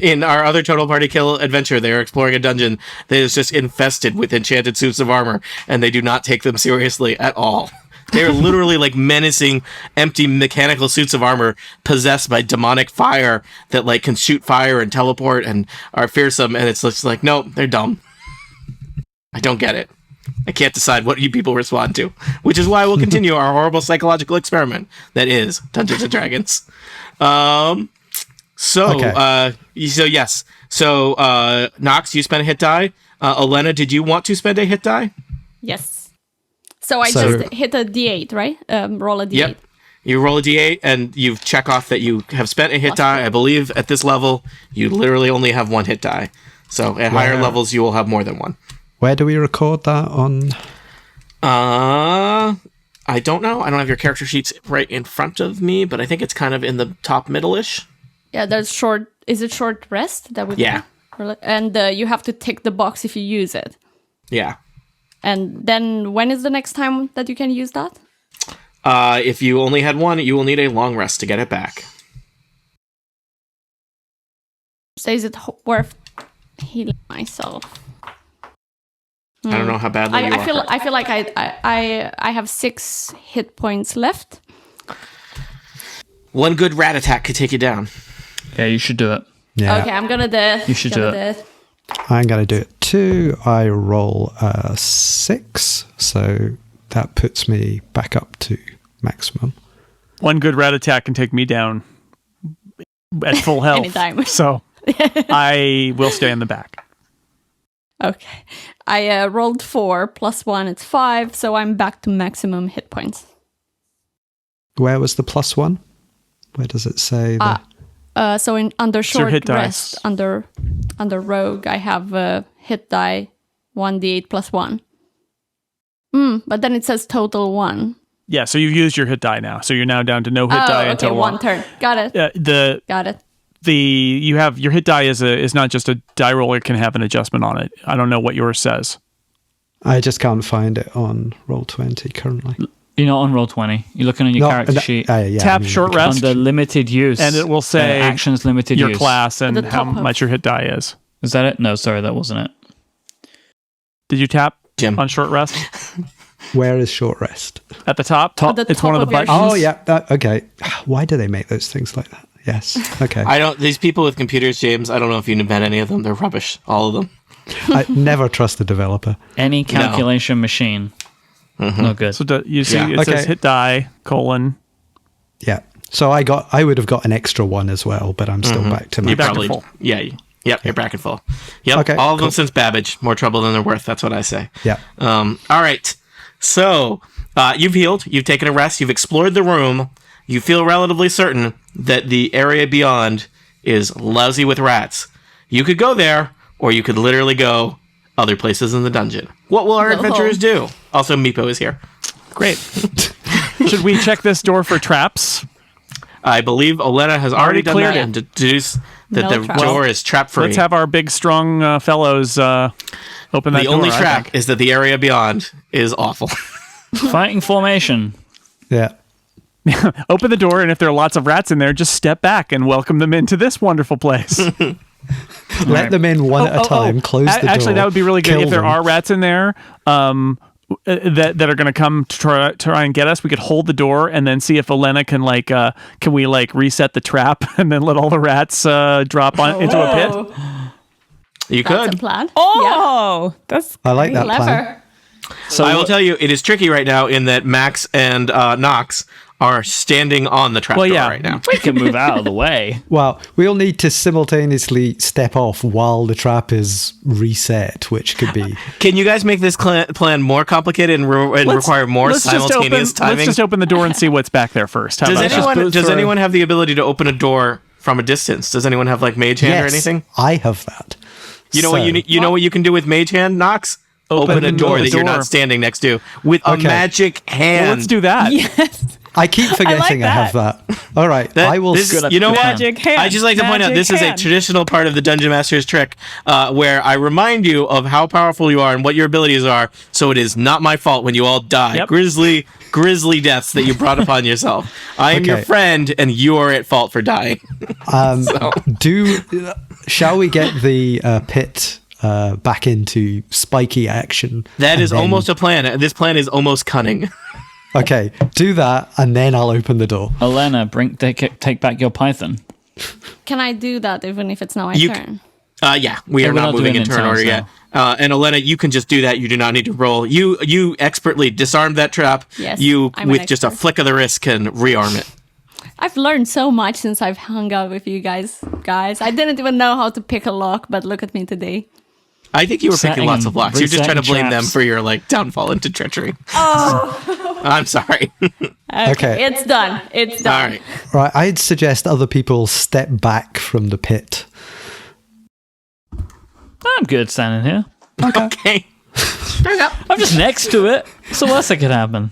In our other Total Party Kill adventure, they are exploring a dungeon that is just infested with enchanted suits of armor, and they do not take them seriously at all. They're literally like menacing, empty mechanical suits of armor possessed by demonic fire that like can shoot fire and teleport and are fearsome, and it's just like, no, they're dumb. I don't get it. I can't decide what you people respond to, which is why we'll continue our horrible psychological experiment that is Dungeons and Dragons. So yes. So, Nox, you spent a hit die. Elena, did you want to spend a hit die? Yes. So I So- just hit a D8, right? Roll a D8. Yep. You roll a d8 and you check off that you have spent a hit die. I believe at this level, you literally only have one hit die. So at higher levels, you will have more than one. Where do we record that on? I don't know. I don't have your character sheets right in front of me, but I think it's kind of in the top middle-ish. Yeah, there's short. Is it short rest? That would Yeah. be, and you have to tick the box if you use it. Yeah. And then when is the next time that you can use that? If you only had one, you will need a long rest to get it back. So is it worth healing myself? I don't know how badly you are. I feel like I have 6 hit points left. One good rat attack could take you down. Yeah, you should do it. Yeah, Okay, I'm gonna do. You should do it. I'm going to do it too. I roll a 6, so that puts me back up to maximum. One good rat attack can take me down at full health. Anytime. So I will stay in the back. Okay, I rolled 4 plus 1. It's 5, so I'm back to maximum hit points. Where was the +1? Where does it say? So under your short hit rest, dice. under rogue, I have hit die 1d8 plus 1. But then it says total 1. Yeah, so you've used your hit die now. So you're now down to no hit die okay, until one turn. Got it. Got it. You have your hit die is not just a die roller, can have an adjustment on it. I don't know what yours says. I just can't find it on Roll20 currently. You're not on Roll20. You're looking on your character sheet. Yeah, Tap short rest. Under limited use. And it will say actions limited your use. class and At the how top of- much your hit die is. Is that it? No, sorry, that wasn't it. Did you tap Jim. on short rest? Where is short rest? At the top? At the It's top one of the of your buttons. Oh, yeah. Okay. Why do they make those things like that? Yes. Okay. These people with computers, James, I don't know if you invent any of them. They're rubbish. All of them. I never trust a developer. Any calculation machine. No good. So you see Yeah. it says Okay. hit die, colon. Yeah. So I would have got an extra one as well, but I'm still back to my. You're back to full. Yeah. Yep, you're back and full. Yep, Okay, all of them cool. since Babbage. More trouble than they're worth. That's what I say. Yeah. All right. So, you've healed. You've taken a rest. You've explored the room. You feel relatively certain that the area beyond is lousy with rats. You could go there, or you could literally go other places in the dungeon. What will our Go adventurers home. do? Also, Meepo is here. Great. Should we check this door for traps? I believe Olena has already done cleared that it. and deduced that No the traps. door is trap free. Let's have our big, strong fellows open that The door. only I trap think. is that the area beyond is awful. Fighting formation. Yeah. Open the door, and if there are lots of rats in there, just step back and welcome them into this wonderful place. Let them in one at a time. Close the door. Actually, that would be really good kill if there them. are rats in there. That are going to come to try and get us. We could hold the door and then see if Elena can can we reset the trap and then let all the rats drop into a pit. Oh, You that's a could. plan. Oh, that's I like that plan. Clever. So I will tell you, it is tricky right now in that Max and Nox are standing on the trap door right now. we can move out of the way. Well, we'll need to simultaneously step off while the trap is reset, which could be. Can you guys make this plan more complicated and, require more simultaneous timing? Let's just open the door and see what's back there first. How Does about that? anyone boots does for- anyone have the ability to open a door from a distance? Does anyone have mage hand or Yes, anything? I have that. You know what you know what you can do with mage hand, Nox? Open a door that you're not standing next to with a Okay. magic hand. Well, let's do that. yes. I keep forgetting I have that. All right, I will. You know what? Magic hand. I just like to point out this is a traditional part of the Dungeon Master's trick, where I remind you of how powerful you are and what your abilities are. So it is not my fault when you all die. Yep. Grisly deaths that you brought upon yourself. I am your friend, and you are at fault for dying. Shall we get the pit back into spiky action? That is almost a plan. This plan is almost cunning. Okay, do that, and then I'll open the door. Elena, take back your python. Can I do that even if it's not my turn? Yeah, we are not moving in turn order yet. And Elena, you can just do that. You do not need to roll. You expertly disarmed that trap. Yes, you, I'm with just a flick of the wrist, can rearm it. I've learned so much since I've hung out with you guys. I didn't even know how to pick a lock, but look at me today. I think you were picking lots of locks. You're just trying to blame them for your downfall into treachery. Oh, I'm sorry. Okay, it's done. It's done. All right. Right, I'd suggest other people step back from the pit. I'm good standing here. Okay. There we go. I'm just next to it. So what's that could happen?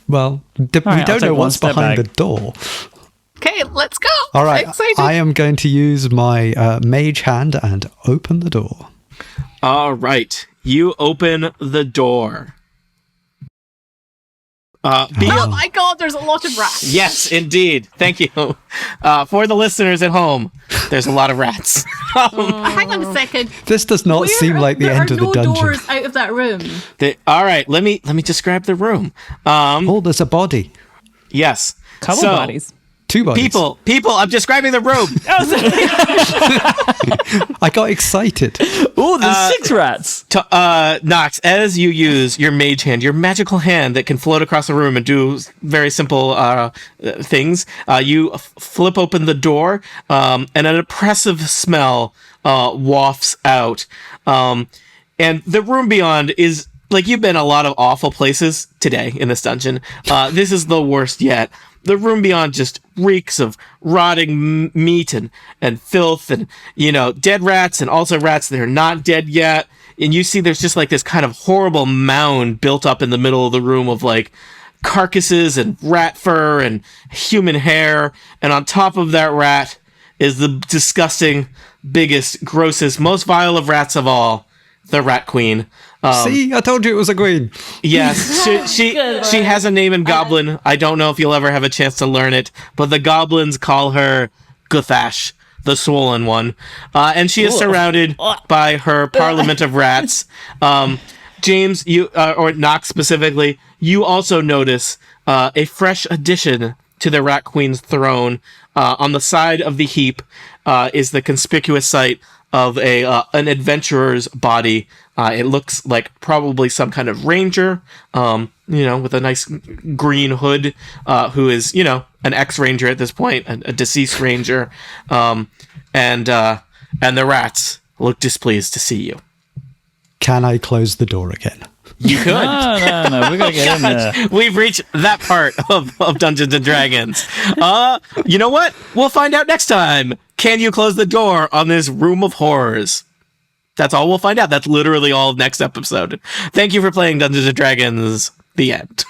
Well, we I'll don't take know one what's step behind back. the door. Okay, let's go. All right, Excited. I am going to use my mage hand and open the door. All right. You open the door. Oh my god, there's a lot of rats. Yes, indeed. Thank you. For the listeners at home, there's a lot of rats. Hang on a second. This does not seem like the end of the dungeon. There are no doors out of that room. All right, let me describe the room. Oh, there's a body. Yes. Couple bodies. 2 bodies. People, I'm describing the room. I got excited. Oh, there's 6 rats. Nox, as you use your mage hand, your magical hand that can float across the room and do very simple things, you flip open the door, and an oppressive smell wafts out. And the room beyond is, you've been a lot of awful places today in this dungeon. This is the worst yet. The room beyond just reeks of rotting meat and filth and, dead rats and also rats that are not dead yet. And you see there's just this kind of horrible mound built up in the middle of the room of carcasses and rat fur and human hair. And on top of that rat is the disgusting, biggest, grossest, most vile of rats of all, the Rat Queen. See, I told you it was a queen. Yes, she has a name in Goblin. I don't know if you'll ever have a chance to learn it, but the Goblins call her Guthash, the Swollen One, and she is surrounded by her parliament of rats. James, you or Nox specifically, you also notice a fresh addition to the Rat Queen's throne. On the side of the heap is the conspicuous sight of an adventurer's body. It looks like probably some kind of ranger, with a nice green hood, who is, an ex-ranger at this point, a deceased ranger. And the rats look displeased to see you. Can I close the door again? You could. No. We gotta get in there. We've reached that part of Dungeons and Dragons. You know what? We'll find out next time. Can you close the door on this room of horrors? That's all we'll find out. That's literally all of next episode. Thank you for playing Dungeons and Dragons. The end.